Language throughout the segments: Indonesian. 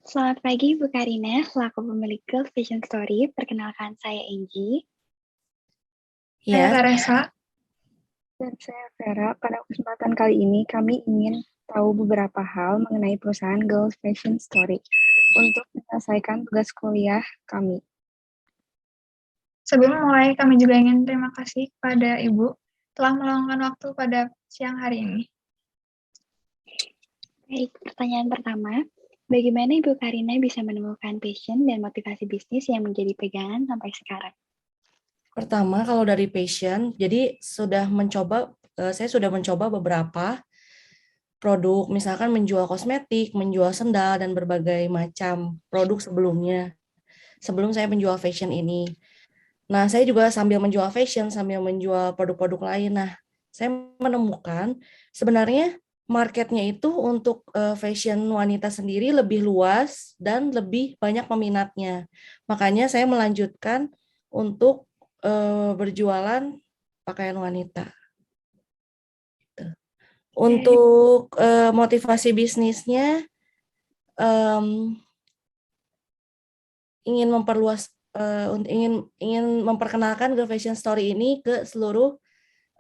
Selamat pagi, Bu Karina, selaku pemilik Girls Fashion Story. Perkenalkan, saya Angie. Saya Ya, Teresa. Dan saya Vera. Pada kesempatan kali ini, kami ingin tahu beberapa hal mengenai perusahaan Girls Fashion Story untuk menyelesaikan tugas kuliah kami. Sebelum mulai, kami juga ingin terima kasih kepada Ibu telah meluangkan waktu pada siang hari ini. Baik, pertanyaan pertama. Bagaimana Ibu Karina bisa menemukan passion dan motivasi bisnis yang menjadi pegangan sampai sekarang? pertama kalau dari passion, jadi saya sudah mencoba beberapa produk, misalkan menjual kosmetik, menjual sendal, dan berbagai macam produk sebelumnya. Sebelum saya menjual fashion ini. Nah, saya juga sambil menjual fashion, sambil menjual produk-produk lain. Nah, saya menemukan sebenarnya marketnya itu untuk fashion wanita sendiri lebih luas dan lebih banyak peminatnya. Makanya saya melanjutkan untuk berjualan pakaian wanita. Untuk motivasi bisnisnya, em, ingin memperluas, ingin memperkenalkan Girl Fashion Story ini ke seluruh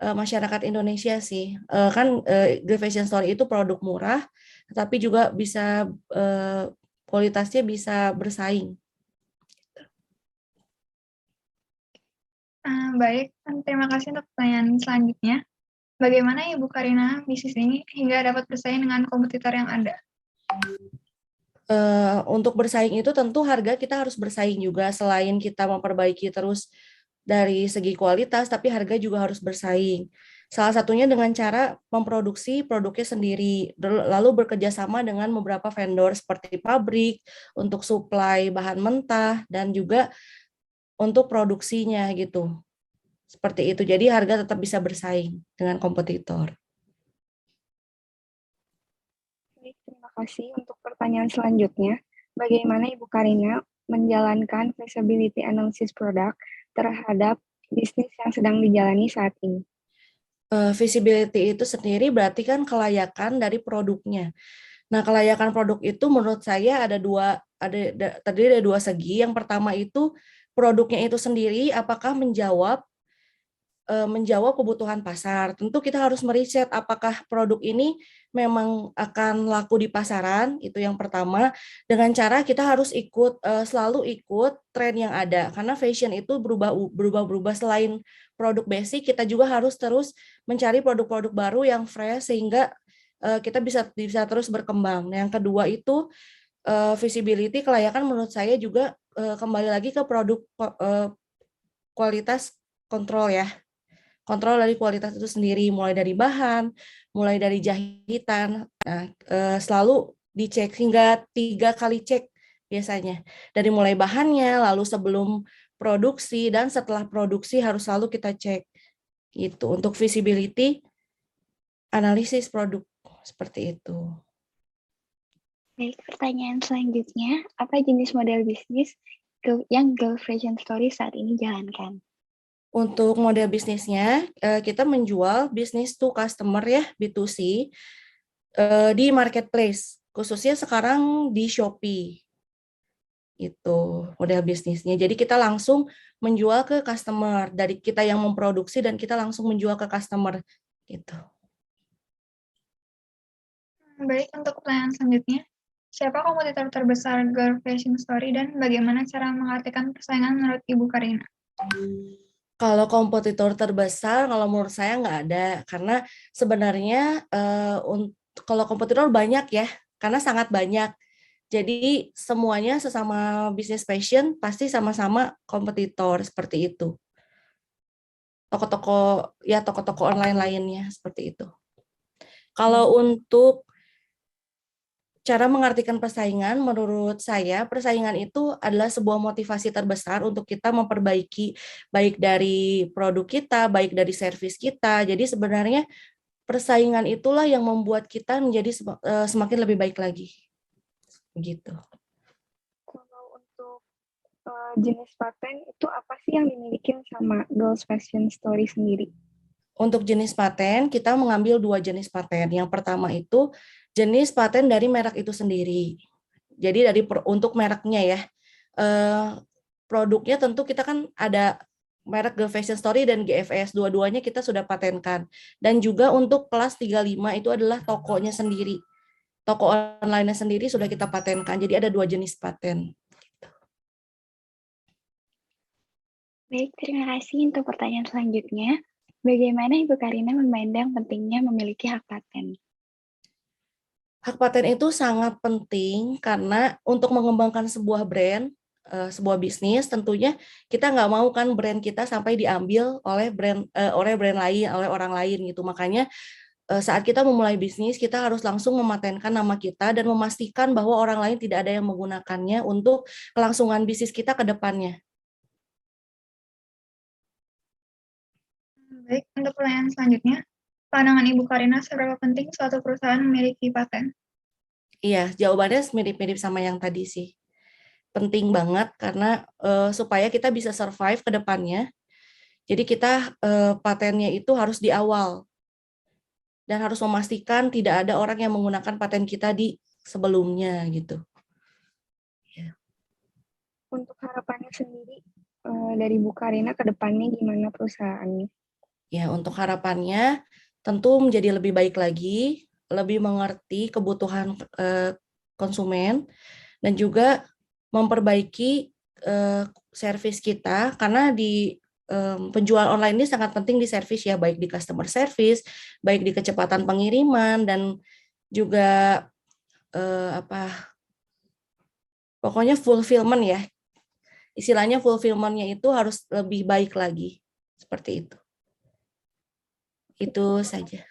masyarakat Indonesia sih. Kan Girl Fashion Story itu produk murah, tapi juga bisa kualitasnya bisa bersaing. Baik, terima kasih untuk pertanyaan selanjutnya. Bagaimana Ibu Karina bisnis ini hingga dapat bersaing dengan kompetitor yang ada? Untuk bersaing itu tentu harga kita harus bersaing juga, selain kita memperbaiki terus dari segi kualitas, tapi harga juga harus bersaing. Salah satunya dengan cara memproduksi produknya sendiri, lalu bekerja sama dengan beberapa vendor seperti pabrik untuk suplai bahan mentah dan juga untuk produksinya gitu. Seperti itu. Jadi harga tetap bisa bersaing dengan kompetitor. Baik, terima kasih untuk pertanyaan selanjutnya. Bagaimana Ibu Karina menjalankan feasibility analysis produk terhadap bisnis yang sedang dijalani saat ini? Visibility itu sendiri berarti kan kelayakan dari produknya. Nah, kelayakan produk itu menurut saya terdiri dari dua segi. Yang pertama itu produknya itu sendiri apakah menjawab kebutuhan pasar. Tentu kita harus meriset apakah produk ini memang akan laku di pasaran, itu yang pertama. Dengan cara kita harus selalu ikut tren yang ada, karena fashion itu berubah-berubah. Selain produk basic, kita juga harus terus mencari produk-produk baru yang fresh sehingga kita bisa terus berkembang. Nah, yang kedua itu visibility, kelayakan menurut saya juga kembali lagi ke produk kualitas kontrol ya. Kontrol dari kualitas itu sendiri, mulai dari bahan, mulai dari jahitan. Nah, selalu dicek hingga 3 kali cek biasanya. Dari mulai bahannya, lalu sebelum produksi, dan setelah produksi harus selalu kita cek. Gitu. Untuk visibility, analisis produk seperti itu. Baik, pertanyaan selanjutnya, apa jenis model bisnis yang Girl Fashion Story saat ini jalankan? Untuk model bisnisnya, kita menjual bisnis to customer ya, B2C, di marketplace, khususnya sekarang di Shopee. Itu model bisnisnya. Jadi kita langsung menjual ke customer, dari kita yang memproduksi dan kita langsung menjual ke customer gitu. Baik, untuk pertanyaan selanjutnya. Siapa kompetitor terbesar Girl Fashion Story dan bagaimana cara mengartikan persaingan menurut Ibu Karina? Kalau kompetitor terbesar, kalau menurut saya nggak ada, karena sebenarnya kalau kompetitor banyak ya, karena sangat banyak. Jadi semuanya sesama bisnis fashion pasti sama-sama kompetitor seperti itu. Toko-toko online lainnya seperti itu. Kalau untuk cara mengartikan persaingan, menurut saya persaingan itu adalah sebuah motivasi terbesar untuk kita memperbaiki baik dari produk kita, baik dari servis kita. Jadi sebenarnya persaingan itulah yang membuat kita menjadi semakin lebih baik lagi. Begitu. Kalau untuk jenis paten itu apa sih yang dimiliki sama Girls Fashion Story sendiri? Untuk jenis paten, kita mengambil 2 jenis paten. Yang pertama itu jenis paten dari merek itu sendiri. Jadi untuk mereknya ya, produknya tentu kita kan ada merek Girl Fashion Story dan GFS, dua-duanya kita sudah patenkan. Dan juga untuk kelas 35 itu adalah tokonya sendiri. Toko online-nya sendiri sudah kita patenkan. Jadi ada 2 jenis paten. Baik, terima kasih untuk pertanyaan selanjutnya. Bagaimana Ibu Karina memandang pentingnya memiliki hak paten? Hak paten itu sangat penting karena untuk mengembangkan sebuah brand, sebuah bisnis, tentunya kita nggak mau kan brand kita sampai diambil oleh brand lain, oleh orang lain gitu. Makanya saat kita memulai bisnis, kita harus langsung mematenkan nama kita dan memastikan bahwa orang lain tidak ada yang menggunakannya untuk kelangsungan bisnis kita ke depannya. Baik, untuk pertanyaan selanjutnya, pandangan Ibu Karina seberapa penting suatu perusahaan memiliki paten? Iya, jawabannya mirip-mirip sama yang tadi sih. Penting banget karena supaya kita bisa survive ke depannya. Jadi kita patennya itu harus di awal dan harus memastikan tidak ada orang yang menggunakan paten kita di sebelumnya gitu. Untuk harapannya sendiri dari Bu Karina ke depannya gimana perusahaannya? Ya, untuk harapannya tentu menjadi lebih baik lagi, lebih mengerti kebutuhan konsumen, dan juga memperbaiki servis kita, karena di penjualan online ini sangat penting di servis ya, baik di customer service, baik di kecepatan pengiriman, dan juga pokoknya fulfillment ya. Istilahnya fulfillment-nya itu harus lebih baik lagi. Seperti itu. Itu saja.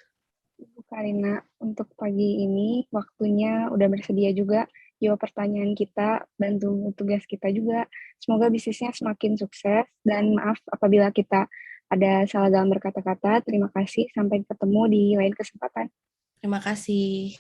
Ibu Karina, untuk pagi ini waktunya udah bersedia juga jawab pertanyaan kita, bantu tugas kita juga. Semoga bisnisnya semakin sukses dan maaf apabila kita ada salah dalam berkata-kata. Terima kasih, sampai ketemu di lain kesempatan. Terima kasih.